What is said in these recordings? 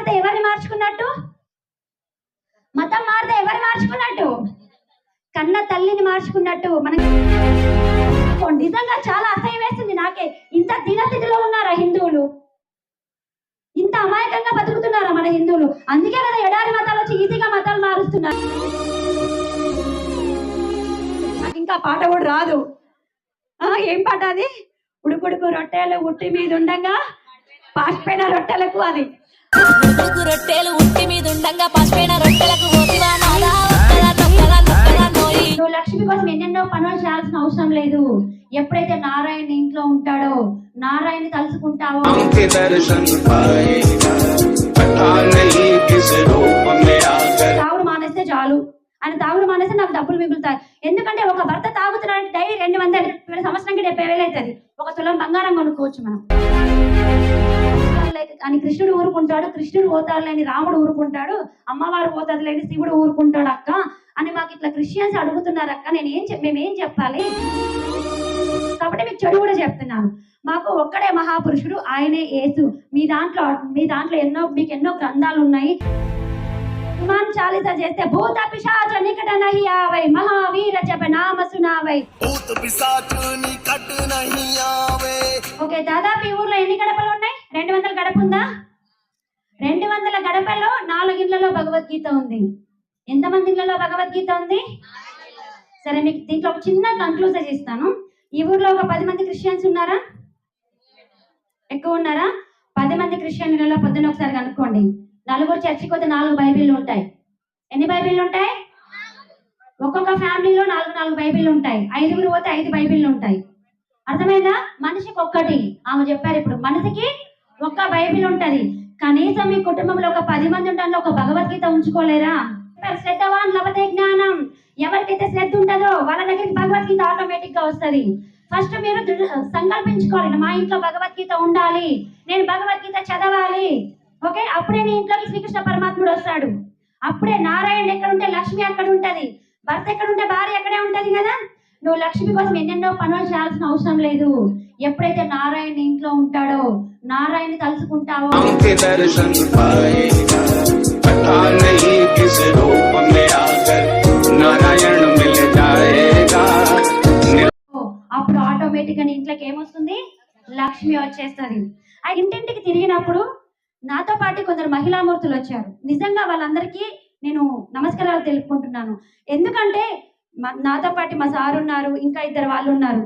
మారితే ఎవరిని మార్చుకున్నట్టు? మతం మారితే ఎవరిని మార్చుకున్నట్టు? కన్న తల్లిని మార్చుకున్నట్టు. మనం నిజంగా చాలా అసహ్యం వేస్తుంది నాకే. ఇంత దీనస్థితిలో ఉన్నారా హిందువులు? ఇంత అమాయకంగా బతుకుతున్నారా మన హిందువులు? అందుకే కదా ఎడారి మతాలు వచ్చి ఈజీగా మతాలు మారుస్తున్నారు. నాకు ఇంకా పాట కూడా రాదు. ఏం పాట అది? ఉడుకుడుకు రొట్టెలు ఉట్టి మీద ఉండగా పాసిపోయిన రొట్టెలకు, అది ఉడుకు రొట్టెలు ఉట్టి మీద ఉండగా పాసిపోయిన రొట్టెలకు నువ్వు లక్ష్మి కోసం ఎన్నెన్నో పనులు చేయాల్సిన అవసరం లేదు. ఎప్పుడైతే నారాయణ ఇంట్లో ఉంటాడో, నారాయణ తలుచుకుంటావో, తాగుడు మానేస్తే చాలు. ఆయన తాగుడు మానేస్తే నాకు డబ్బులు మిగులుతాయి. ఎందుకంటే ఒక భర్త తాగుతున్నాడంటే డైలీ 200, సంవత్సరానికి 70,000 అవుతుంది. ఒక తులం బంగారం కొనుక్కోవచ్చు మనం. అని కృష్ణుడు ఊరుకుంటాడు, కృష్ణుడు పోతాడు అని రాముడు ఊరుకుంటాడు, అమ్మవారు పోతాడు లేని శివుడు ఊరుకుంటాడు అక్క అని మాకు ఇట్లా క్రిస్టియన్స్ అడుగుతున్నారు అక్క. మేమేం చెప్పాలి? కాబట్టి మీకు చెడు కూడా చెప్తున్నాను. మాకు ఒక్కడే మహాపురుషుడు, ఆయనే యేసు. మీ దాంట్లో మీకు ఎన్నో గ్రంథాలు ఉన్నాయి. హనుమాన్ చాలీసా చేస్తే భూత పిశాచ నికట నహి ఆవై, మహావీర జప నామ సునావై. ఓకే, దాదాపు ఈ ఊర్లో ఎన్ని గడపలు ఉన్నాయి? 200 గడప ఉందా? 200 గడపలో 4 ఇళ్లలో భగవద్గీత ఉంది. ఎంతమంది ఇళ్లలో భగవద్గీత ఉంది? సరే, మీకు దీంట్లో ఒక చిన్న కంక్లూజన్ ఇస్తాను. ఈ ఊర్లో ఒక 10 మంది క్రిస్టియన్స్ ఉన్నారా? ఎక్కువ ఉన్నారా? 10 మంది క్రిస్టియన్లలో పొద్దున్న ఒకసారి కనుక్కోండి. 4 చర్చికి పోతే 4 బైబిళ్ళు ఉంటాయి. ఎన్ని బైబిళ్ళు ఉంటాయి? ఒక్కొక్క ఫ్యామిలీలో 4 బైబిళ్ళు ఉంటాయి. 5 పోతే 5 బైబిళ్ళు ఉంటాయి. అర్థమైందా? మనిషికి ఒక్కటి. ఆమె చెప్పారు ఇప్పుడు మనిషికి ఒక్క బైబిల్ ఉంటది. కనీసం మీ కుటుంబంలో ఒక 10 మంది ఉంటారో ఒక భగవద్గీత ఉంచుకోలేరా? శ్రద్ధవాన్ లభతే జ్ఞానం. ఎవరికైతే శ్రద్ధ ఉంటుందో వాళ్ళ దగ్గరికి భగవద్గీత ఆటోమేటిక్ గా వస్తుంది. ఫస్ట్ మీరు సంకల్పించుకోవాలి, మా ఇంట్లో భగవద్గీత ఉండాలి, నేను భగవద్గీత చదవాలి. ఓకే, అప్పుడే నీ ఇంట్లోకి శ్రీకృష్ణ పరమాత్ముడు వస్తాడు. అప్పుడే నారాయణ ఎక్కడ ఉంటే లక్ష్మి అక్కడ ఉంటది, భర్త ఎక్కడ ఉంటే భార్య అక్కడే ఉంటది కదా. నువ్వు లక్ష్మి కోసం ఎన్నెన్నో పనులు చేయాల్సిన అవసరం లేదు. ఎప్పుడైతే నారాయణ ఇంట్లో ఉంటాడో, నారాయణ తలుచుకుంటావో, అప్పుడు ఆటోమేటిక్ గా ఇంట్లోకి ఏమొస్తుంది? లక్ష్మి వచ్చేస్తుంది. ఆ ఇంటింటికి తిరిగినప్పుడు నాతో పాటు కొందరు మహిళామూర్తులు వచ్చారు. నిజంగా వాళ్ళందరికీ నేను నమస్కారాలు తెలుపుకుంటున్నాను. ఎందుకంటే నాతో పాటు మా సార్ ఉన్నారు, ఇంకా 2 వాళ్ళు ఉన్నారు.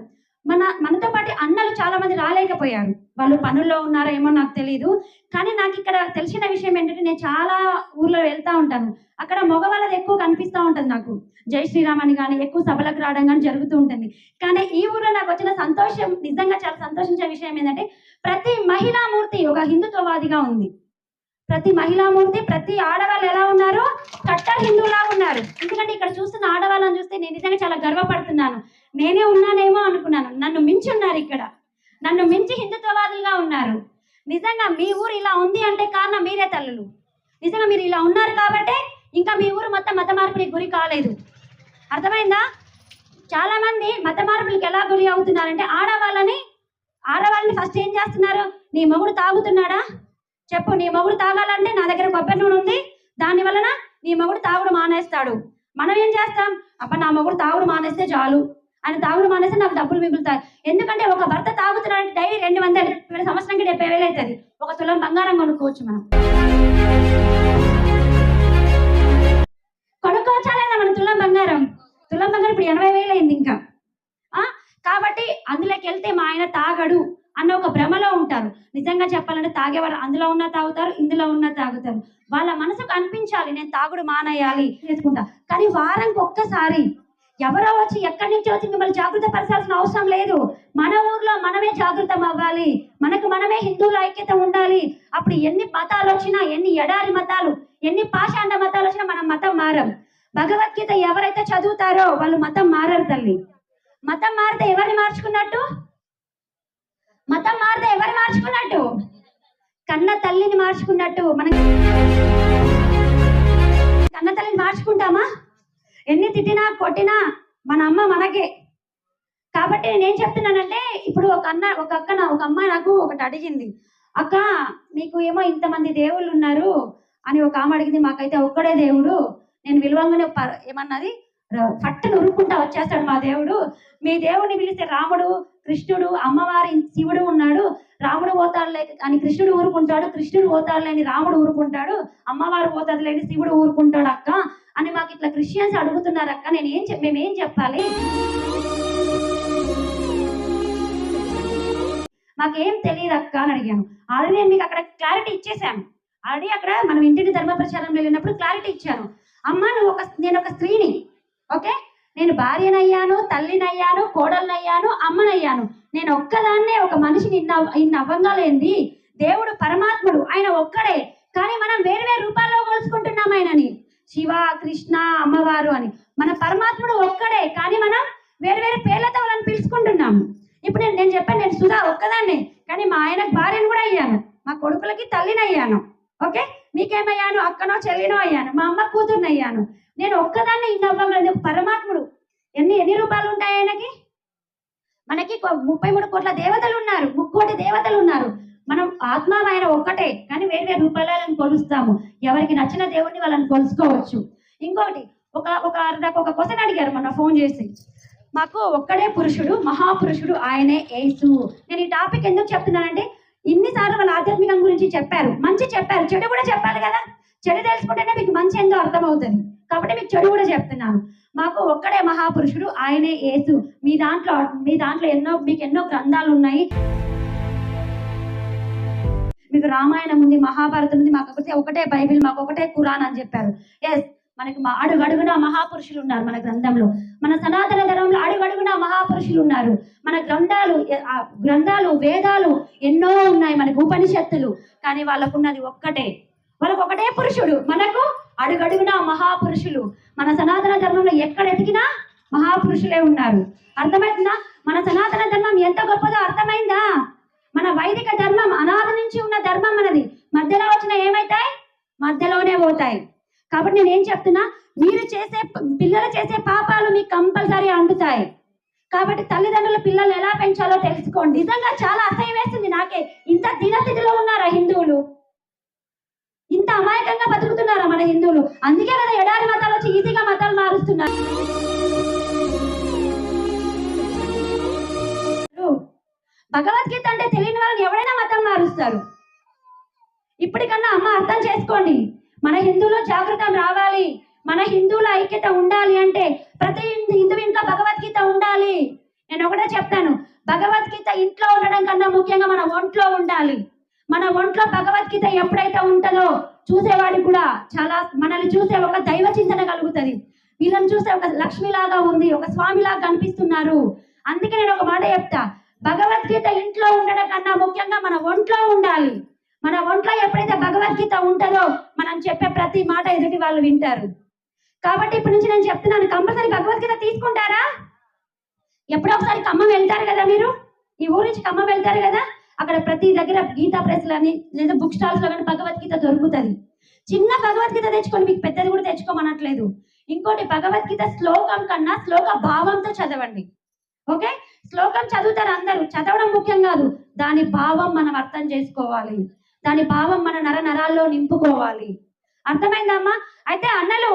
మనతో పాటు అన్నలు చాలా మంది రాలేకపోయారు. వాళ్ళు పనుల్లో ఉన్నారో ఏమో నాకు తెలియదు. కానీ నాకు ఇక్కడ తెలిసిన విషయం ఏంటంటే, నేను చాలా ఊర్లో వెళ్తూ ఉంటాను. అక్కడ మగవాళ్ళది ఎక్కువ కనిపిస్తూ ఉంటుంది. నాకు జై శ్రీరామ్ అని కానీ ఎక్కువ సభలకు రావడం కానీ జరుగుతూ ఉంటుంది. కానీ ఈ ఊర్లో నాకు వచ్చిన సంతోషం, నిజంగా చాలా సంతోషించే విషయం ఏంటంటే, ప్రతి మహిళామూర్తి ఒక హిందుత్వవాదిగా ఉంది. ప్రతి మహిళామూర్తి, ప్రతి ఆడవాళ్ళు ఎలా ఉన్నారు? కట్టర్ హిందువులా ఉన్నారు. ఎందుకంటే ఇక్కడ చూస్తున్న ఆడవాళ్ళని చూస్తే నేను నిజంగా చాలా గర్వపడుతున్నాను. నేనే ఉన్నానేమో అనుకున్నాను. నన్ను మించి ఉన్నారు ఇక్కడ, నన్ను మించి హిందుత్వవాదులుగా ఉన్నారు. నిజంగా మీ ఊరు ఇలా ఉంది అంటే కారణం మీరే తల్లులు. నిజంగా మీరు ఇలా ఉన్నారు కాబట్టి ఇంకా మీ ఊరు మొత్తం మత మార్పిడికి గురి కాలేదు. అర్థమైందా? చాలా మంది మత మార్పులకి ఎలా గురి అవుతున్నారంటే, ఆడవాళ్ళని ఫస్ట్ ఏం చేస్తున్నారు? నీ మొగుడు తాగుతున్నాడా చెప్పు, నీ మొగుడు తాగాలంటే నా దగ్గర కొబ్బరి నూనె ఉంది, దాని వలన నీ మొగుడు తాగుడు మానేస్తాడు. మనం ఏం చేస్తాం? అబ్బా నా మొగుడు తాగుడు మానేస్తే చాలు, ఆయన తాగుడు మానేస్తే నాకు డబ్బులు మిగులుతాయి. ఎందుకంటే ఒక భర్త తాగుతున్నాడంటే డైలీ 200, సంవత్సరానికి 70,000 అవుతుంది. ఒక తులం బంగారం కొనుక్కోవచ్చు మనం. కొనుక్కోవచ్చా లేదా మన తులం బంగారం? తులం బంగారం ఇప్పుడు 80,000 అయింది ఇంకా. కాబట్టి అందులోకి వెళ్తే మా ఆయన తాగడు అన్న ఒక భ్రమలో ఉంటారు. నిజంగా చెప్పాలంటే తాగేవాళ్ళు అందులో ఉన్న తాగుతారు, ఇందులో ఉన్న తాగుతారు. వాళ్ళ మనసుకు అనిపించాలి నేను తాగుడు మానేయాలి చేసుకుంటా. కానీ వారానికి ఒక్కసారి ఎవరో వచ్చి ఎక్కడి నుంచి వచ్చి మిమ్మల్ని జాగృత పరచాల్సిన అవసరం లేదు. మన ఊర్లో మనమే జాగృతం అవ్వాలి, మనకు మనమే హిందువుల ఐక్యత ఉండాలి. అప్పుడు ఎన్ని మతాలు వచ్చినా, ఎన్ని ఎడారి మతాలు, ఎన్ని పాషాండ మతాలు వచ్చినా మనం మతం మారం. భగవద్గీత ఎవరైతే చదువుతారో వాళ్ళు మతం మారరు తల్లి. మతం మారితే ఎవరిని మార్చుకున్నట్టు? మతం మారితే ఎవరు మార్చుకున్నట్టు? కన్న తల్లిని మార్చుకున్నట్టు. మనం కన్న తల్లిని మార్చుకుంటామా? ఎన్ని తిట్టినా కొట్టినా మన అమ్మ మనకే. కాబట్టి నేనేం చెప్తున్నానంటే, ఇప్పుడు ఒక అమ్మాయి నాకు ఒకటి అడిగింది, అక్క మీకు ఏమో ఇంతమంది దేవుళ్ళు ఉన్నారు అని ఒక ఆమె అడిగింది. మాకైతే ఒక్కడే దేవుడు. నేను విలువంగానే ఏమన్నది, పట్టును ఉరుక్కుంటా వచ్చేస్తాడు మా దేవుడు. మీ దేవుడిని పిలిస్తే రాముడు, కృష్ణుడు, అమ్మవారి శివుడు ఉన్నాడు. రాముడు పోతాడులే అని కృష్ణుడు ఊరుకుంటాడు, కృష్ణుడు పోతాడులేని రాముడు ఊరుకుంటాడు, అమ్మవారు పోతాడు లేని శివుడు ఊరుకుంటాడు అక్క అని మాకు ఇట్లా క్రిస్టియన్స్ అడుగుతున్నారు అక్క. మేమేం చెప్పాలి? మాకేం తెలియదు అక్క అని అడిగాను. ఆల్రెడీ నేను మీకు అక్కడ క్లారిటీ ఇచ్చేసాను. ఆల్రెడీ అక్కడ మనం ఇంటిని ధర్మ ప్రచారం వెళ్ళినప్పుడు క్లారిటీ ఇచ్చాను. అమ్మ నేను ఒక స్త్రీని, ఓకే, నేను భార్యనయ్యాను, తల్లినయ్యాను, కోడలనయ్యాను, అమ్మనయ్యాను. నేను ఒక్కదాన్నే ఒక మనిషిని ఇన్ని అవ్వంగా లేనిది. దేవుడు పరమాత్ముడు, ఆయన ఒక్కడే. కానీ మనం వేరు వేరు రూపాల్లో కొలుసుకుంటున్నాం ఆయనని, శివ, కృష్ణ, అమ్మవారు అని. మన పరమాత్ముడు ఒక్కడే, కానీ మనం వేరు వేరు పేర్లతో వాళ్ళని పిలుచుకుంటున్నాము. ఇప్పుడు నేను చెప్పాను, నేను సుధా ఒక్కదాన్నే, కానీ మా ఆయనకు భార్యను కూడా అయ్యాను, మా కొడుకులకి తల్లిని అయ్యాను, ఓకే. మీకేమయ్యాను? అక్కనో చెల్లినో అయ్యాను, మా అమ్మ కూతురుని అయ్యాను. నేను ఒక్కదాన్ని ఇన్ని అవ్వగలను. పరమాత్ముడు ఎన్ని రూపాయలు ఉంటాయి ఆయనకి? మనకి 33 కోట్ల దేవతలు ఉన్నారు, 3 కోటి దేవతలు ఉన్నారు. మనం ఆత్మ ఆయన ఒక్కటే, కానీ వేరే వేరే రూపాయలను కొలుస్తాము. ఎవరికి నచ్చిన దేవుడిని వాళ్ళని కొలుసుకోవచ్చు. ఇంకోటి, నాకు ఒక క్వశ్చన్ అడిగారు మొన్న ఫోన్ చేసి. మాకు ఒక్కడే పురుషుడు, మహాపురుషుడు, ఆయనే యేసు. నేను ఈ టాపిక్ ఎందుకు చెప్తున్నానంటే, ఇన్నిసార్లు వాళ్ళ ఆధ్యాత్మికం గురించి చెప్పారు, మంచి చెప్పారు, చెడు కూడా చెప్పాలి కదా. చెడు తెలుసుకుంటేనే మీకు మంచి ఎంతో అర్థమవుతుంది. కాబట్టి మీకు చెడు కూడా చెప్తున్నాను. మాకు ఒక్కడే మహాపురుషుడు, ఆయనే యేసు. మీ దాంట్లో మీకు ఎన్నో గ్రంథాలు ఉన్నాయి. మీకు రామాయణం ఉంది, మహాభారతం ఉంది, మాకు ఒకటే బైబిల్, మాకు ఒకటే ఖురాన్ అని చెప్పారు. ఎస్, మనకి అడుగడుగున మహాపురుషులు ఉన్నారు మన గ్రంథంలో. మన సనాతన ధర్మంలో అడుగడుగున మహాపురుషులు ఉన్నారు. మన గ్రంథాలు వేదాలు ఎన్నో ఉన్నాయి, మనకు ఉపనిషత్తులు. కానీ వాళ్ళకున్నది ఒక్కటే, వాళ్ళకు ఒకటే పురుషుడు. మనకు అడుగడుగున మహాపురుషులు. మన సనాతన ధర్మంలో ఎక్కడ ఎతికినా మహాపురుషులే ఉన్నారు. అర్థమైందా? మన సనాతన ధర్మం ఎంత గొప్పదో అర్థమైందా? మన వైదిక ధర్మం అనాది నుంచి ఉన్న ధర్మం మనది. మధ్యలో వచ్చిన ఏమైతాయి? మధ్యలోనే పోతాయి. కాబట్టి నేను ఏం చెప్తున్నా, పిల్లలు చేసే పాపాలు మీకు కంపల్సరీ అంటుతాయి. కాబట్టి తల్లిదండ్రుల పిల్లల్ని ఎలా పెంచాలో తెలుసుకోండి. నిజంగా చాలా అసహ్యం వేస్తుంది నాకే. ఇంత దీనస్థితిలో ఉన్నారా హిందువులు? ఇంత అమాయకంగా బతుకుతున్నారా మన హిందువులు? అందుకే కదా ఎడారి మతాలు వచ్చి ఈజీగా మతాలు మారుస్తున్నారు. భగవద్గీత అంటే తెలియని వాళ్ళని ఎవరైనా మతం మారుస్తారు. ఇప్పటికన్నా అమ్మ అర్థం చేసుకోండి. మన హిందువులో జాగృతం రావాలి, మన హిందువుల ఐక్యత ఉండాలి అంటే ప్రతి హిందూ ఇంట్లో భగవద్గీత ఉండాలి. నేను ఒకటే చెప్తాను, భగవద్గీత ఇంట్లో ఉండడం కన్నా ముఖ్యంగా మన ఒంట్లో ఉండాలి. మన ఒంట్లో భగవద్గీత ఎప్పుడైతే ఉంటుందో చూసేవాడికి కూడా చాలా, మనల్ని చూసే ఒక దైవ చింతన కలుగుతుంది. వీళ్ళని చూసే ఒక లక్ష్మిలాగా ఉంది, ఒక స్వామిలాగా కనిపిస్తున్నారు. అందుకే నేను ఒక మాట చెప్తా, భగవద్గీత ఇంట్లో ఉండడం కన్నా ముఖ్యంగా మన ఒంట్లో ఉండాలి. మన ఒంట్లో ఎప్పుడైతే భగవద్గీత ఉంటుందో మనం చెప్పే ప్రతి మాట ఎదుటి వాళ్ళు వింటారు. కాబట్టి ఇప్పటి నుంచి నేను చెప్తున్నాను, కంపల్సరీ భగవద్గీత తీసుకుంటారా? ఎప్పుడో ఒకసారి ఖమ్మం వెళ్తారు కదా మీరు, ఈ ఊరి నుంచి ఖమ్మం వెళ్తారు కదా, అక్కడ ప్రతి దగ్గర గీతా ప్రెస్లని లేదా బుక్ స్టాల్స్ లో కానీ భగవద్గీత దొరుకుతుంది. చిన్న భగవద్గీత తెచ్చుకొని, మీకు పెద్దది కూడా తెచ్చుకోమనట్లేదు. ఇంకోటి, భగవద్గీత శ్లోకం కన్నా శ్లోక భావంతో చదవండి, ఓకే. శ్లోకం చదువుతారు అందరూ, చదవడం ముఖ్యం కాదు, దాని భావం మనం అర్థం చేసుకోవాలి, దాని భావం మన నరాల్లో నింపుకోవాలి. అర్థమైందమ్మా? అయితే అన్నలు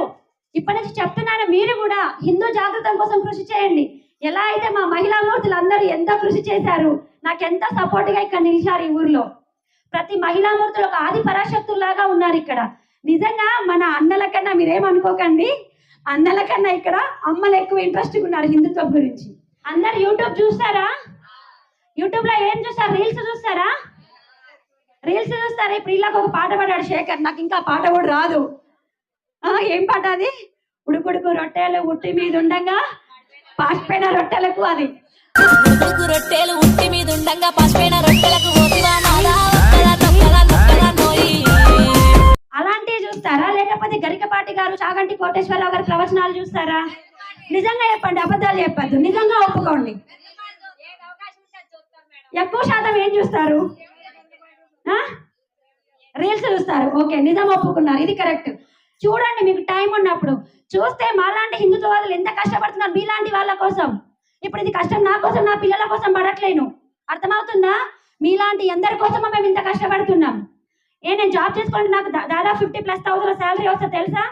ఇప్పటి నుంచి చెప్తున్నాను, మీరు కూడా హిందూ జాగృతం కోసం కృషి చేయండి. ఎలా అయితే మా మహిళా మూర్తులు అందరూ ఎంత కృషి చేశారు, నాకు ఎంత సపోర్ట్గా ఇక్కడ నిలిచారు. ఈ ఊర్లో ప్రతి మహిళా మూర్తులు ఒక ఆది పరాశక్తుల్లాగా ఉన్నారు ఇక్కడ. నిజంగా మన అన్నల కన్నా, మీరేమనుకోకండి, అన్నల కన్నా ఇక్కడ అమ్మలు ఎక్కువ ఇంట్రెస్ట్గా ఉన్నారు హిందుత్వం గురించి. అందరు యూట్యూబ్ చూస్తారా? యూట్యూబ్ లో ఏం చూస్తారు? రీల్స్ చూస్తారా? రీల్స్ చూస్తారా? ఇప్పుడు ఇలాగ ఒక పాట పాడాడు శేఖర్, నాకు ఇంకా పాట కూడా రాదు. ఏం పాట అది? ఉడుకుడుకు రొట్టెలు ఉట్టి మీద ఉండగా పాసిపోయిన రొట్టెలకు, అది ఉడుకు రొట్టెలు ఉట్టి మీద ఉండంగా పాసిపోయిన రొట్టెలకు అలాంటివి చూస్తారా? లేకపోతే గరికపాటి గారు, చాగంటి కోటేశ్వరరావు గారు ప్రవచనాలు చూస్తారా? నిజంగా చెప్పండి, అబద్ధాలు చెప్పద్దు, నిజంగా ఒప్పుకోండి. ఎక్కువ శాతం ఏం చూస్తారు? రీల్స్ చూస్తారు. ఓకే, నిజం ఒప్పుకున్నారు, ఇది కరెక్ట్. చూడండి, మీకు టైం ఉన్నప్పుడు చూస్తే మాలాంటి హిందుత్వవాదులు ఎంత కష్టపడుతున్నారు మీలాంటి వాళ్ళ కోసం. ఇప్పుడు ఇది కష్టం నా కోసం, నా పిల్లల కోసం పడట్లేను. అర్థమవుతుందా? మీలాంటి ఎందరి కోసమో మేము ఇంత కష్టపడుతున్నాం. నేను జాబ్ చేసుకోండి, నాకు దాదాపు 50,000+ శాలరీ వస్తే తెలుసా?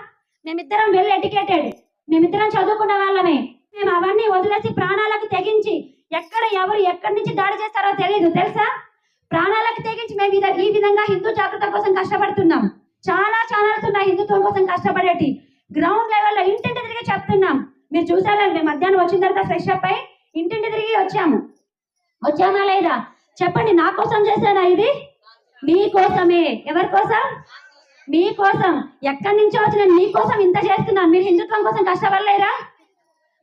మేమిద్దరం వెల్ ఎడ్యుకేటెడ్, మేమిద్దరం చదువుకున్న వాళ్ళమే. మేము అవన్నీ వదిలేసి ప్రాణాలకు తెగించి ఎవరు ఎక్కడి నుంచి దాడి చేస్తారో తెలియదు తెలుసా? ప్రాణాలకు తెగించి మేము ఈ విధంగా హిందూ జాగృత కోసం కష్టపడుతున్నాం. చాలా ఛానల్స్ ఉన్నాయి హిందుత్వం కోసం కష్టపడేటి. గ్రౌండ్ లెవెల్లో ఇంటింటి తిరిగి చెప్తున్నాం. మీరు చూసారా? మేము మధ్యాహ్నం వచ్చిన తర్వాత ఫ్రెష్ అప్ అయి ఇంటింటి తిరిగి వచ్చామా లేదా? చెప్పండి, నా కోసం చేశానా ఇది? మీకోసమే. ఎవరి కోసం? మీకోసం. ఎక్కడి నుంచో వచ్చిన మీకోసం ఇంత చేస్తున్నాను. మీరు హిందుత్వం కోసం కష్టపడలేరా?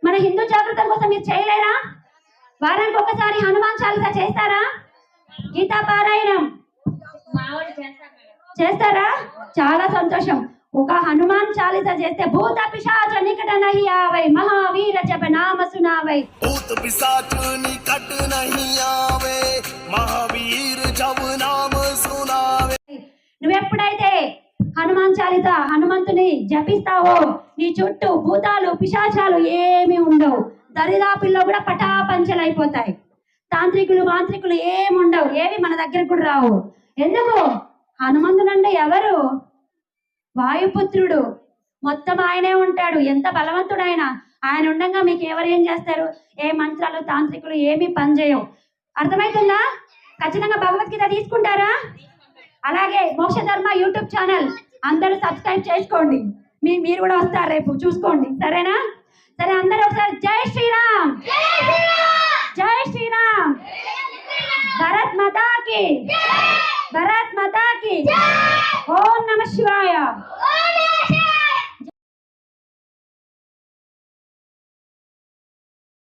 మన హిందూ జాగృతం కోసం మీరు చేయలేరా? వారానికి ఒకసారి హనుమాన్ చాలీసా చేస్తారా? గీతా పారాయణం చేస్తారా? చాలా సంతోషం. ఒక హనుమాన్ చాలీసా చేస్తే భూత పిశాచ నికట నహి ఆవై, మహావీర జప నామ సునావై. भूत पिशाच निकट नहीं आवे, महावीर जब नाम सुनावे. నువ్వెప్పుడైతే హనుమాన్ చాలీసా హనుమంతుని జపిస్తావో నీ చుట్టూ భూతాలు పిశాచాలు ఏమి ఉండవు. దరిదాపుల్లో కూడా పటాపంచలైపోతాయి. తాంత్రికులు మాంత్రికులు ఏమి ఉండవు, ఏవి మన దగ్గరకు కూడా రావు. ఎందుకు? హనుమంతుడంటే ఎవరు? వాయుపుత్రుడు. మొత్తం ఆయనే ఉంటాడు. ఎంత బలవంతుడు ఆయన. ఆయన ఉండగా మీకు ఎవరేం చేస్తారు? ఏ మంత్రాలు తాంత్రికులు ఏమీ పనిచేయవు. అర్థమవుతుందా? ఖచ్చితంగా భగవద్గీత తీసుకుంటారా? అలాగే మోక్ష ధర్మ యూట్యూబ్ ఛానల్ అందరూ సబ్స్క్రైబ్ చేసుకోండి. మీరు కూడా వస్తారు రేపు, చూసుకోండి. సరేనా? సరే, అందరూ ఒకసారి జై శ్రీరామ్, జై శ్రీరామ్, భరత్ మాతా కి, భరత్ మాతా కి. ఓం నమ శివాయ.